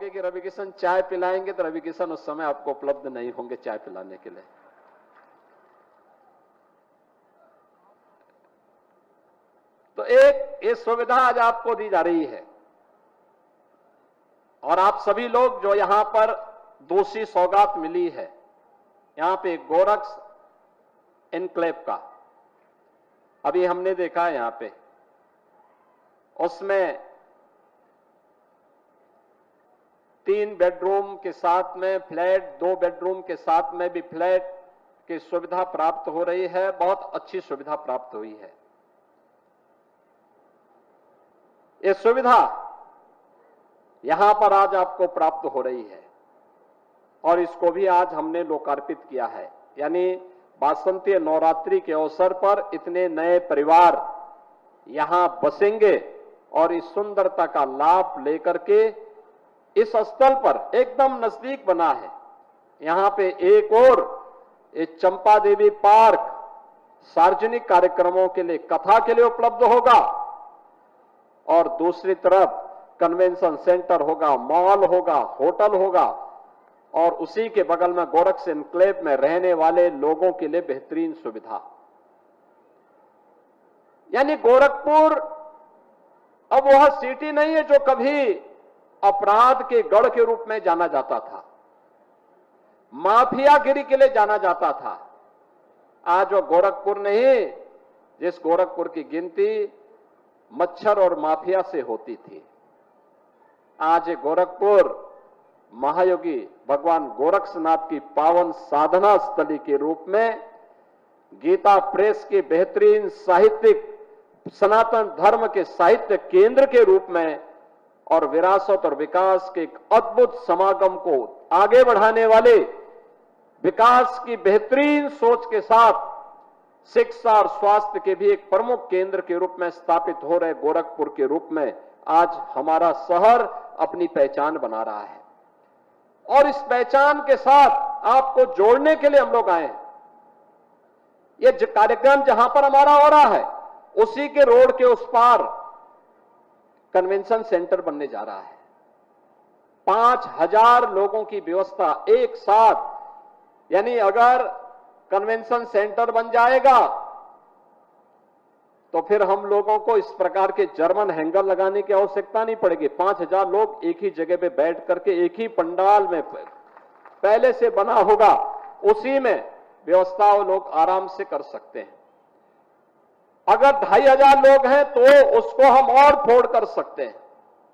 कहोगे कि रवि किशन चाय पिलाएंगे, तो रवि किशन उस समय आपको उपलब्ध नहीं होंगे चाय पिलाने के लिए। तो एक ये सुविधा आज आपको दी जा रही है, और आप सभी लोग जो यहां पर दूसरी सौगात मिली है, यहां पे गोरक्स एन्क्लेव का अभी हमने देखा है, यहां पे उसमें 3 बेडरूम के साथ में फ्लैट, 2 बेडरूम के साथ में भी फ्लैट की सुविधा प्राप्त हो रही है। बहुत अच्छी सुविधा प्राप्त हुई है। ये सुविधा यहां पर आज आपको प्राप्त हो रही है, और इसको भी आज हमने लोकार्पित किया है। यानी वासंतीय नवरात्रि के अवसर पर इतने नए परिवार यहां बसेंगे और इस सुंदरता का लाभ लेकर के इस स्थल पर एकदम नजदीक बना है। यहां पे एक और चंपा देवी पार्क सार्वजनिक कार्यक्रमों के लिए, कथा के लिए उपलब्ध होगा, और दूसरी तरफ कन्वेंशन सेंटर होगा, मॉल होगा, होटल होगा, और उसी के बगल में गोरक्स एन्क्लेव में रहने वाले लोगों के लिए बेहतरीन सुविधा। यानी गोरखपुर अब वह सिटी नहीं है जो कभी अपराध के गढ़ के रूप में जाना जाता था, माफियागिरी के लिए जाना जाता था। आज वो गोरखपुर नहीं जिस गोरखपुर की गिनती मच्छर और माफिया से होती थी। आज गोरखपुर महायोगी भगवान गोरक्षनाथ की पावन साधना स्थली के रूप में, गीता प्रेस के बेहतरीन साहित्यिक, सनातन धर्म के साहित्य केंद्र के रूप में, और विरासत और विकास के एक अद्भुत समागम को आगे बढ़ाने वाले, विकास की बेहतरीन सोच के साथ शिक्षा और स्वास्थ्य के भी एक प्रमुख केंद्र के रूप में स्थापित हो रहे गोरखपुर के रूप में आज हमारा शहर अपनी पहचान बना रहा है। और इस पहचान के साथ आपको जोड़ने के लिए हम लोग आए हैं। ये कार्यक्रम जहां पर हमारा हो रहा है, उसी के रोड के उस पार कन्वेंशन सेंटर बनने जा रहा है। 5000 लोगों की व्यवस्था एक साथ। यानी अगर कन्वेंशन सेंटर बन जाएगा तो फिर हम लोगों को इस प्रकार के जर्मन हैंगर लगाने की आवश्यकता नहीं पड़ेगी। 5000 लोग एक ही जगह पे बैठ करके एक ही पंडाल में पहले से बना होगा, उसी में व्यवस्था वो लोग आराम से कर सकते हैं। अगर 2500 लोग हैं तो उसको हम और फोड़ कर सकते हैं,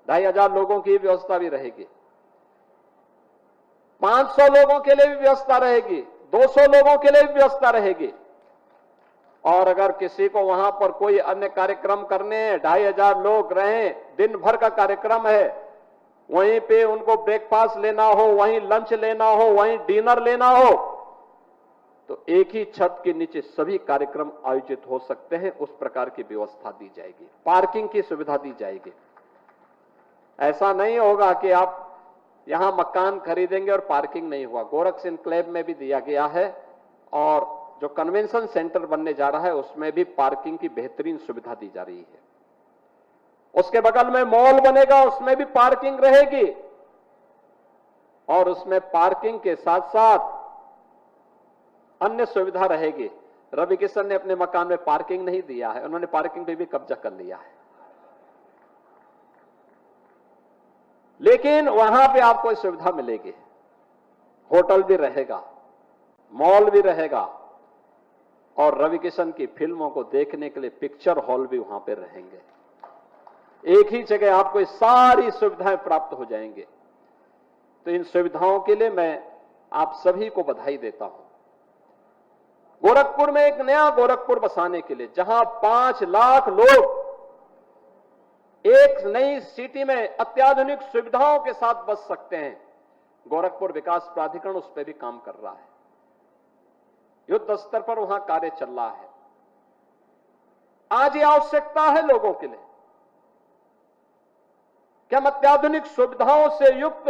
2500 लोगों की व्यवस्था भी रहेगी, 500 लोगों के लिए भी व्यवस्था रहेगी, 200 लोगों के लिए भी व्यवस्था रहेगी। और अगर किसी को वहां पर कोई अन्य कार्यक्रम करने हैं, 2500 लोग रहें, दिन भर का कार्यक्रम है, वहीं पे उनको ब्रेकफास्ट लेना हो, वहीं लंच लेना हो, वहीं डिनर लेना हो, तो एक ही छत के नीचे सभी कार्यक्रम आयोजित हो सकते हैं। उस प्रकार की व्यवस्था दी जाएगी, पार्किंग की सुविधा दी जाएगी। ऐसा नहीं होगा कि आप यहां मकान खरीदेंगे और पार्किंग नहीं हुआ। गोरक्स एन्क्लेव में भी दिया गया है, और जो कन्वेंशन सेंटर बनने जा रहा है उसमें भी पार्किंग की बेहतरीन सुविधा दी जा रही है। उसके बगल में मॉल बनेगा, उसमें भी पार्किंग रहेगी, और उसमें पार्किंग के साथ साथ अन्य सुविधा रहेगी। रवि किशन ने अपने मकान में पार्किंग नहीं दिया है, उन्होंने पार्किंग पे भी कब्जा कर लिया है, लेकिन वहां पे आपको सुविधा मिलेगी। होटल भी रहेगा, मॉल भी रहेगा, और रवि किशन की फिल्मों को देखने के लिए पिक्चर हॉल भी वहां पे रहेंगे। एक ही जगह आपको ये सारी सुविधाएं प्राप्त हो जाएंगे। तो इन सुविधाओं के लिए मैं आप सभी को बधाई देता हूं। गोरखपुर में एक नया गोरखपुर बसाने के लिए, जहां 5 लाख लोग एक नई सिटी में अत्याधुनिक सुविधाओं के साथ बस सकते हैं, गोरखपुर विकास प्राधिकरण उस पर भी काम कर रहा है। युद्ध स्तर पर वहां कार्य चल रहा है। आज ये आवश्यकता है लोगों के लिए कि हम अत्याधुनिक सुविधाओं से युक्त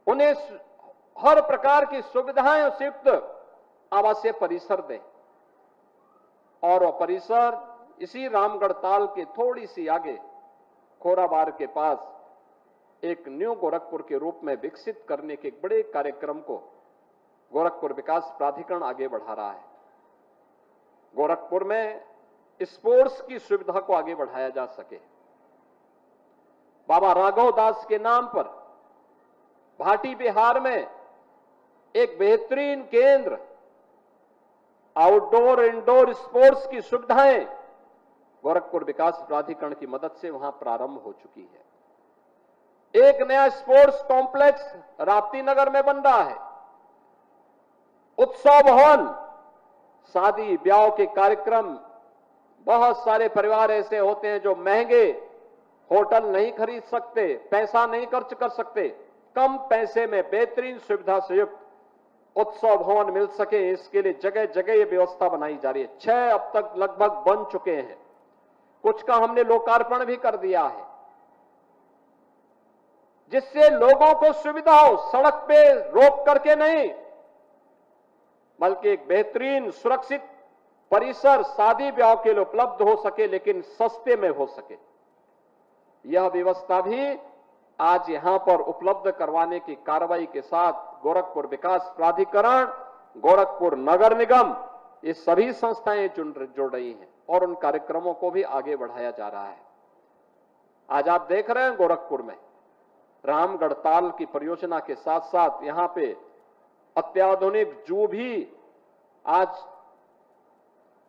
उन्हें हर प्रकार की सुविधाएं से युक्त आवासीय परिसर दें, और वह परिसर इसी रामगढ़ ताल के थोड़ी सी आगे खोराबार के पास एक न्यू गोरखपुर के रूप में विकसित करने के एक बड़े कार्यक्रम को गोरखपुर विकास प्राधिकरण आगे बढ़ा रहा है। गोरखपुर में स्पोर्ट्स की सुविधा को आगे बढ़ाया जा सके। बाबा राघव दास के नाम पर भाटी बिहार में एक बेहतरीन केंद्र, आउटडोर इंडोर स्पोर्ट्स की सुविधाएं गोरखपुर विकास प्राधिकरण की मदद से वहां प्रारंभ हो चुकी है। एक नया स्पोर्ट्स कॉम्प्लेक्स राप्ती नगर में बन रहा है। उत्सव भवन, शादी ब्याह के कार्यक्रम, बहुत सारे परिवार ऐसे होते हैं जो महंगे होटल नहीं खरीद सकते, पैसा नहीं खर्च कर सकते, कम पैसे में बेहतरीन सुविधा से युक्त उत्सव भवन मिल सके, इसके लिए जगह जगह ये व्यवस्था बनाई जा रही है। 6 अब तक लगभग बन चुके हैं, कुछ का हमने लोकार्पण भी कर दिया है, जिससे लोगों को सुविधा हो, सड़क पे रोक करके नहीं, बल्कि एक बेहतरीन सुरक्षित परिसर शादी ब्याह के लिए उपलब्ध हो सके, लेकिन सस्ते में हो सके। यह व्यवस्था भी आज यहां पर उपलब्ध करवाने की कार्रवाई के साथ गोरखपुर विकास प्राधिकरण, गोरखपुर नगर निगम, ये सभी संस्थाएं जुड़ रही हैं और उन कार्यक्रमों को भी आगे बढ़ाया जा रहा है। आज आप देख रहे हैं गोरखपुर में रामगढ़ ताल की परियोजना के साथ साथ यहां पे अत्याधुनिक जू भी आज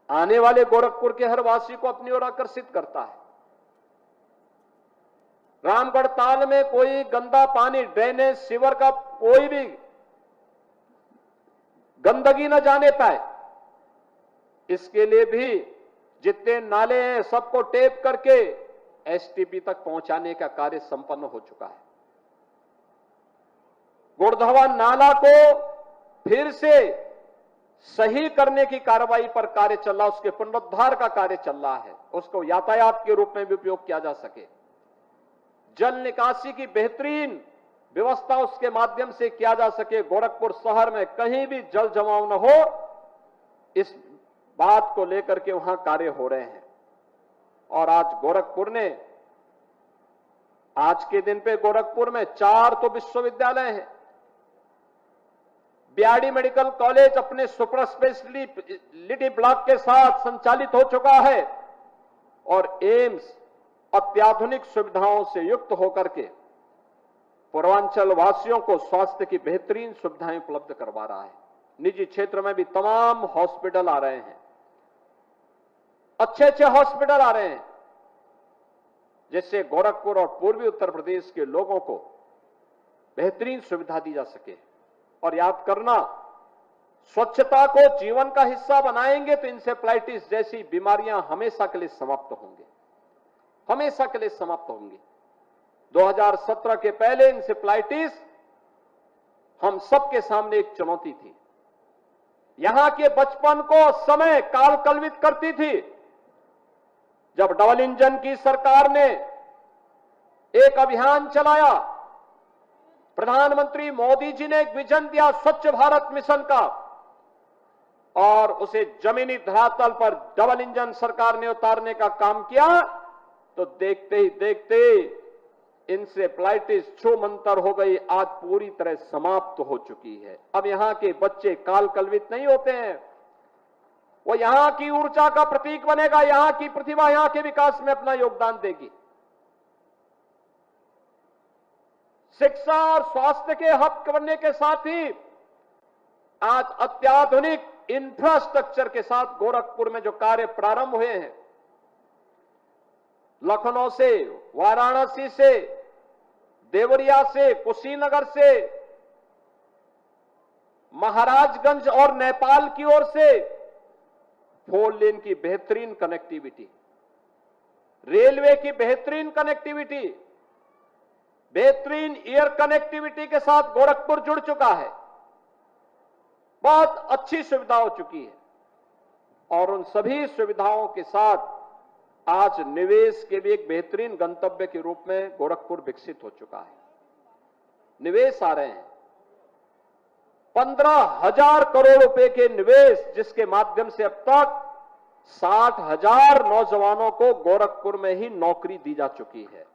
आने वाले गोरखपुर के हर वासी को अपनी ओर आकर्षित करता है। रामगढ़ ताल में कोई गंदा पानी, ड्रेनेज, सीवर का कोई भी गंदगी न जाने पाए, इसके लिए भी जितने नाले हैं सबको टेप करके एसटीपी तक पहुंचाने का कार्य संपन्न हो चुका है। गुड़धवा नाला को फिर से सही करने की कार्रवाई पर कार्य चल रहा है, उसके पुनरुद्धार का कार्य चल रहा है, उसको यातायात के रूप में भी उपयोग किया जा सके। जल निकासी की बेहतरीन व्यवस्था उसके माध्यम से किया जा सके, गोरखपुर शहर में कहीं भी जल जमाव न हो, इस बात को लेकर के वहां कार्य हो रहे हैं। और आज गोरखपुर ने, आज के दिन पे गोरखपुर में 4 तो विश्वविद्यालय हैं। बीआरडी मेडिकल कॉलेज अपने सुपर स्पेशलिटी ब्लॉक के साथ संचालित हो चुका है और एम्स अत्याधुनिक सुविधाओं से युक्त होकर के पूर्वांचल वासियों को स्वास्थ्य की बेहतरीन सुविधाएं उपलब्ध करवा रहा है। निजी क्षेत्र में भी तमाम हॉस्पिटल आ रहे हैं, अच्छे अच्छे हॉस्पिटल आ रहे हैं, जिससे गोरखपुर और पूर्वी उत्तर प्रदेश के लोगों को बेहतरीन सुविधा दी जा सके। और याद करना, स्वच्छता को जीवन का हिस्सा बनाएंगे तो इंसेफ्लाइटिस जैसी बीमारियां हमेशा के लिए समाप्त होंगी, हमेशा के लिए समाप्त होंगी। 2017 के पहले इंसेफ्लाइटिस हम सबके सामने एक चुनौती थी। यहां के बचपन को समय काल कलवित करती थी। जब डबल इंजन की सरकार ने एक अभियान चलाया, प्रधानमंत्री मोदी जी ने एक विजन दिया स्वच्छ भारत मिशन का, और उसे जमीनी धरातल पर डबल इंजन सरकार ने उतारने का काम किया, तो देखते ही देखते इंसेफ्लाइटिस छूमंतर हो गई, आज पूरी तरह समाप्त हो चुकी है। अब यहां के बच्चे काल कलवित नहीं होते हैं, वो यहां की ऊर्जा का प्रतीक बनेगा, यहां की प्रतिभा यहां के विकास में अपना योगदान देगी। शिक्षा और स्वास्थ्य के हक बनने के साथ ही आज अत्याधुनिक इंफ्रास्ट्रक्चर के साथ गोरखपुर में जो कार्य प्रारंभ हुए हैं, लखनऊ से, वाराणसी से, देवरिया से, कुशीनगर से, महाराजगंज और नेपाल की ओर से 4 लेन की बेहतरीन कनेक्टिविटी, रेलवे की बेहतरीन कनेक्टिविटी, बेहतरीन एयर कनेक्टिविटी के साथ गोरखपुर जुड़ चुका है। बहुत अच्छी सुविधा हो चुकी है और उन सभी सुविधाओं के साथ आज निवेश के भी एक बेहतरीन गंतव्य के रूप में गोरखपुर विकसित हो चुका है। निवेश आ रहे हैं, 15,000 करोड़ रुपए के निवेश, जिसके माध्यम से अब तक 60,000 नौजवानों को गोरखपुर में ही नौकरी दी जा चुकी है।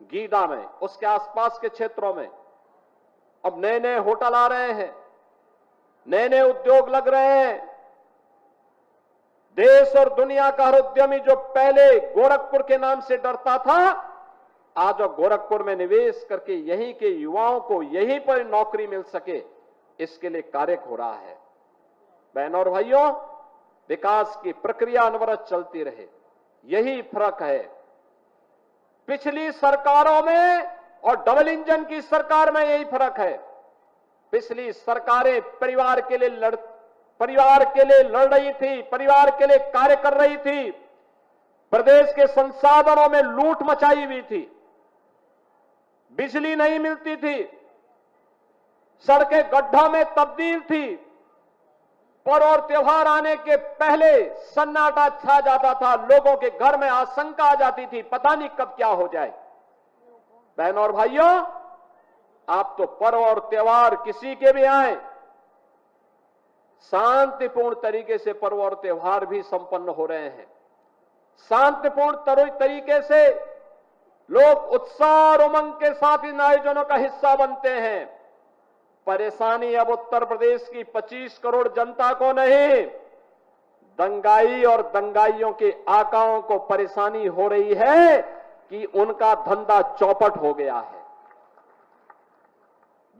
गीडा में, उसके आसपास के क्षेत्रों में अब नए नए होटल आ रहे हैं, नए नए उद्योग लग रहे हैं। देश और दुनिया का हर उद्यमी जो पहले गोरखपुर के नाम से डरता था, आज वो गोरखपुर में निवेश करके यहीं के युवाओं को यहीं पर नौकरी मिल सके, इसके लिए कार्य हो रहा है। बहनों और भाइयों, विकास की प्रक्रिया अनवरत चलती रहे, यही फर्क है पिछली सरकारों में और डबल इंजन की सरकार में। यही फर्क है। पिछली सरकारें परिवार के लिए लड़ रही थी, परिवार के लिए कार्य कर रही थी, प्रदेश के संसाधनों में लूट मचाई हुई थी, बिजली नहीं मिलती थी, सड़कें गड्ढों में तब्दील थी, पर्व और त्योहार आने के पहले सन्नाटा छा जाता था, लोगों के घर में आशंका आ जाती थी, पता नहीं कब क्या हो जाए। बहनों और भाइयों, आप तो पर्व और त्योहार किसी के भी आए, शांतिपूर्ण तरीके से पर्व और त्योहार भी संपन्न हो रहे हैं। शांतिपूर्ण तरीके से लोग उत्साह और उमंग के साथ इन आयोजनों का हिस्सा बनते हैं। परेशानी अब उत्तर प्रदेश की 25 करोड़ जनता को नहीं, दंगाई और दंगाइयों के आकाओं को परेशानी हो रही है कि उनका धंधा चौपट हो गया है,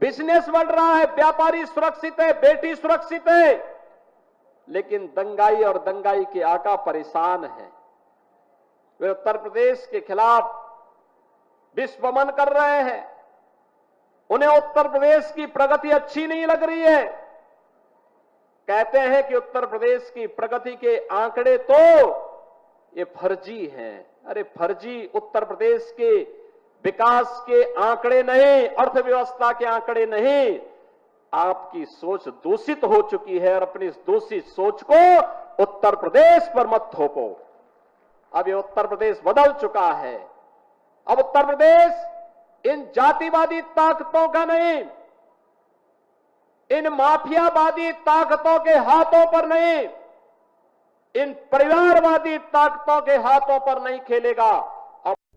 बिजनेस बढ़ रहा है, व्यापारी सुरक्षित है, बेटी सुरक्षित है, लेकिन दंगाई और दंगाई के आका परेशान हैं। वे उत्तर प्रदेश के खिलाफ विश्वमन कर रहे हैं। उन्हें उत्तर प्रदेश की प्रगति अच्छी नहीं लग रही है। कहते हैं कि उत्तर प्रदेश की प्रगति के आंकड़े तो ये फर्जी हैं। अरे फर्जी उत्तर प्रदेश के विकास के आंकड़े नहीं, अर्थव्यवस्था के आंकड़े नहीं। आपकी सोच दूषित हो चुकी है और अपनी इस दूषित सोच को उत्तर प्रदेश पर मत थोपो। अब ये उत्तर प्रदेश बदल चुका है। अब उत्तर प्रदेश इन जातिवादी ताकतों का नहीं, इन माफियावादी ताकतों के हाथों पर नहीं, इन परिवारवादी ताकतों के हाथों पर नहीं खेलेगा।